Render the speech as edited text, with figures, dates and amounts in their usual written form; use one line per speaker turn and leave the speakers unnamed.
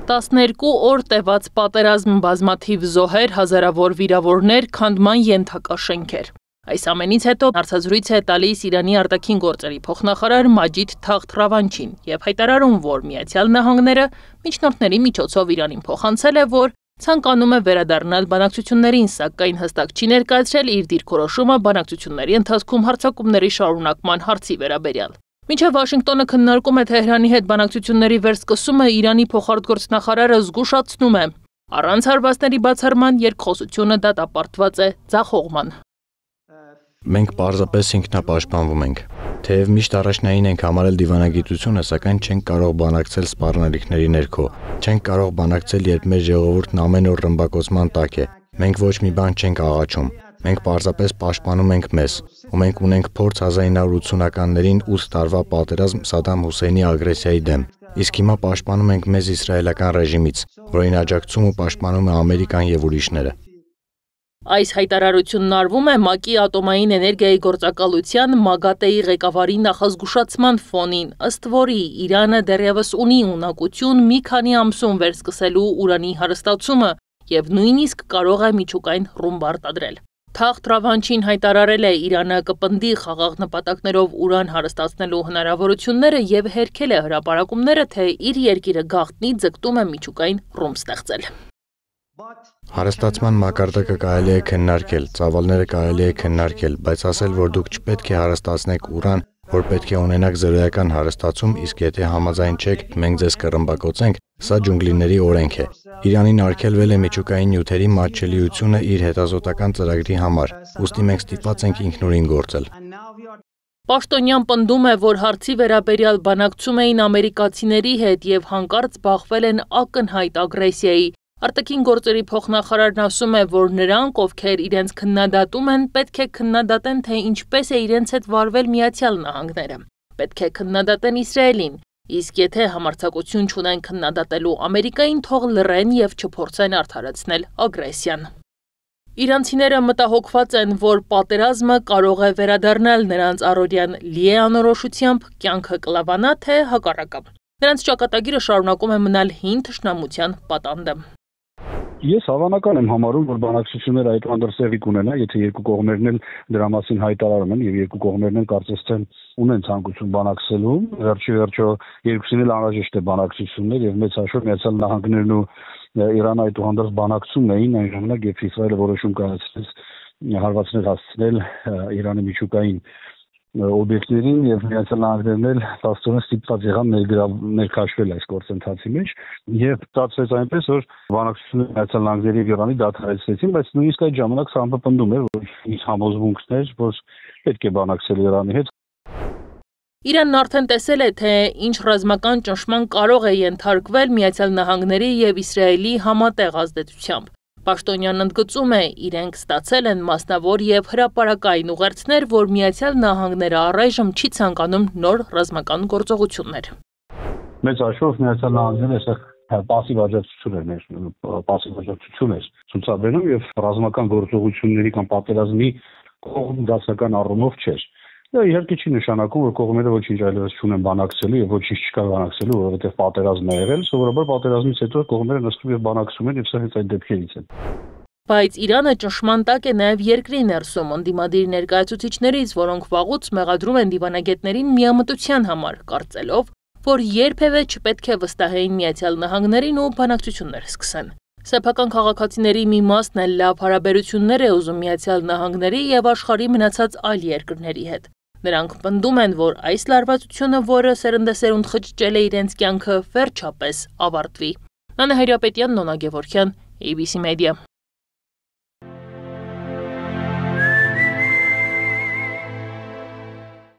12 օր տևած պատերազմ, բազմաթիվ զոհեր, հազարավոր վիրավորներ, քանդման ենթակա շենքեր։ Այս ամենից հետո հարցազրույց է տալիս Իրանի արտաքին գործերի փոխնախարար Մաջիդ Թաղթ Ռավանչին եւ հայտարարում, որ Միացյալ Նահանգները միջնորդների միջոցով Իրանին փոխանցել է, որ ցանկանում է վերադառնալ բանակցություններին, սակայն հստակ չի ներկայացրել իր դիրքորոշումը բանակցությունների ընթացքում հարձակումների շարունակման հարցի վերաբերյալ։ Մինչև Վաշինգտոնը քննարկում է Թեհրանի հետ բանակցությունների վերսկսումը, Իրանի փոխարտգործնախարարը զգուշացնում է. առանց հարվածների բացառման երկխոսությունը դատապարտված է ձախողման։
Մենք պարզապես ինքնապաշտպանվում ենք։ Թեև միշտ առաջնային ենք համարել դիվանագիտությունը, սակայն չենք կարող բանակցել սպառնալիքների ներքո։ Չենք կարող բանակցել, երբ մեր ժողովուրդն ամեն օր ռմբակոծման տակ է։ Մենք ոչ մի բան չենք աղաչում։ Մենք պարզապես պաշտպանում ենք մեզ, ու մենք ունենք փորձ 1980-ականներին 8 տարվա պատերազմ Սադամ Հուսեյնի ագրեսիայի դեմ։ Իսկ հիմա պաշտպանում ենք մեզ իսրայելական ռեժիմից, որին աջակցում ու պաշտպանում է Ամերիկան եւ ուրիշները։
Այս հայտարարությունն արվում է ՄԱԿ-ի ատոմային էներգիայի գործակալության ՄԱԳԱՏԵ-ի ղեկավարի նախազգուշացման ֆոնին, ըստ որի Իրանը դեռևս ունի ունակություն մի քանի ամսում վերսկսելու ուրանի հարստացումը եւ նույնիսկ կարող է միջուկային ռումբ արտադրել։ Թաղթ Ռավանչին հայտարարել է Իրանը կպնդի խաղաղ նպատակներով ուրան հարստացնելու հնարավորությունները եւ հերքել է հրապարակումները, թե իր երկիրը գաղտնի ձգտում է միջուկային ռումբ ստեղծել։
Հարստացման մակարդակը կարելի է քննարկել, ծավալները կարելի է քննարկել, բայց ասել, որ դուք չպետք է հարստացնեք ուրան, որ պետք է ունենաք զրոյական հարստացում, իսկ եթե համաձայն չեք, մենք ձեզ կռմբակոծենք, սա ջունգլիների օրենք է։ Իրանին արգելվել է միջուկային նյութերի մատչելիությունը իր հետազոտական ծրագրի համար, ուստի մենք ստիպված ենք ինքնուրույն գործել։
Պաշտոնյան պնդում է, որ հարցի վերաբերյալ բանակցում էին ամերիկացիների հետ եւ հանկարծ բախվել են ակնհայտ ագրեսիայի։ Արտաքին գործերի փոխնախարարն ասում է, որ նրանք, ովքեր իրենց քննադատում են, պետք է քննադատեն, թե ինչպես է իրենց հետ վարվել Միացյալ Նահանգները։ Պետք է քննադատեն Իսրայելին, իսկ եթե համարձակություն չունեն քննադատելու Ամերիկային, թող լռեն եւ չփորձեն արդարացնել ագրեսիան։ Իրանցիները մտահոգված են, որ պատերազմը կարող է վերադառնալ նրանց առօրյան լի է անորոշությամբ, կյանքը կլավանա, թե հակառակը։ Նրանց ճակատագիրը շարունակում է մնալ հին թշնամության պատանդը։
Ես հավանական եմ համարում, որ բանակցությունները այդ անդրսեղի կունենա, եթե երկու կողմերն էլ դրա մասին հայտարարում են եւ երկու կողմերն էլ կարծես թե ունեն ցանկություն բանակցելու, վերջո երկուսին էլ անհրաժեշտ է բանակցություններ եւ մեծ հաշվով Միացյալ Նահանգներն ու Իրանը այդուհանդերձ բանակցում էին այն ժամանակ, երբ Իսրայելը որոշում կայացրեց հարվածներ հասցնել Իրանի միջուկային օբյեկտներին եւ Միացյալ Նահանգներն էլ տասնօրեն ստիպված եղան ներքաշվել այս գործընթացի մեջ եւ ստացվեց այնպես, որ բանակցությունները Միացյալ Նահանգների եւ Իրանի դադարեցրեցին, բայց նույնիսկ այդ ժամանակ Սամպը պնդում էր, որ իր համոզմունքներ, որ պետք է բանակցել Իրանի հետ։
Իրանն արդեն տեսել է, թե ինչ ռազմական ճնշման կարող է ենթարկվել Միացյալ Նահանգների եւ Իսրայելի համատեղ ազդեցությամբ։ Պաշտոնյանն ընդգծում է, իրենք ստացել են մասնավոր եւ հրապարակային ուղերձներ, որ Միացյալ Նահանգները առայժմ չի ցանկանում նոր ռազմական գործողություններ։
Մեծ հաշվով Միացյալ Նահանգները այստեղ պասիվ աջակցություն է ցուցաբերում եւ ռազմական գործողությունների կամ պատերազմի կողմ դասական առումով չէ։ Դա իհարկե չի նշանակում, որ կողմերը ոչինչ այլևս չունեն բանակցելու եւ ոչինչ չկա բանակցելու, որովհետեւ պատերազմ է եղել, սովորաբար պատերազմից հետո կողմերը նստում եւ բանակցում են եւ սա հենց այդ դեպքերից է։
Բայց Իրանը ճնշման տակ է նաեւ երկրի ներսում ընդդիմադիր ներկայացուցիչներից, որոնք վաղուց մեղադրում են դիվանագետներին միամտության համար, կարծելով, որ երբևէ չպետք է վստահեին Միացյալ Նահանգներին ու բանակցություններ սկսեն։ Սեփական քաղաքացիների մի մասն էլ լավ հարաբերություններ է ուզում Միացյալ Նահանգների եւ աշխարհի մնացած այլ երկրների հետ։ Նրանք պնդում են, որ այս լարվածությունը, որը սերնդեսերունդ խճճել է իրենց կյանքը, վերջապես ավարտվի։ Նանա Հայրապետյան, Նոնա Գևորգյան, ABC Media։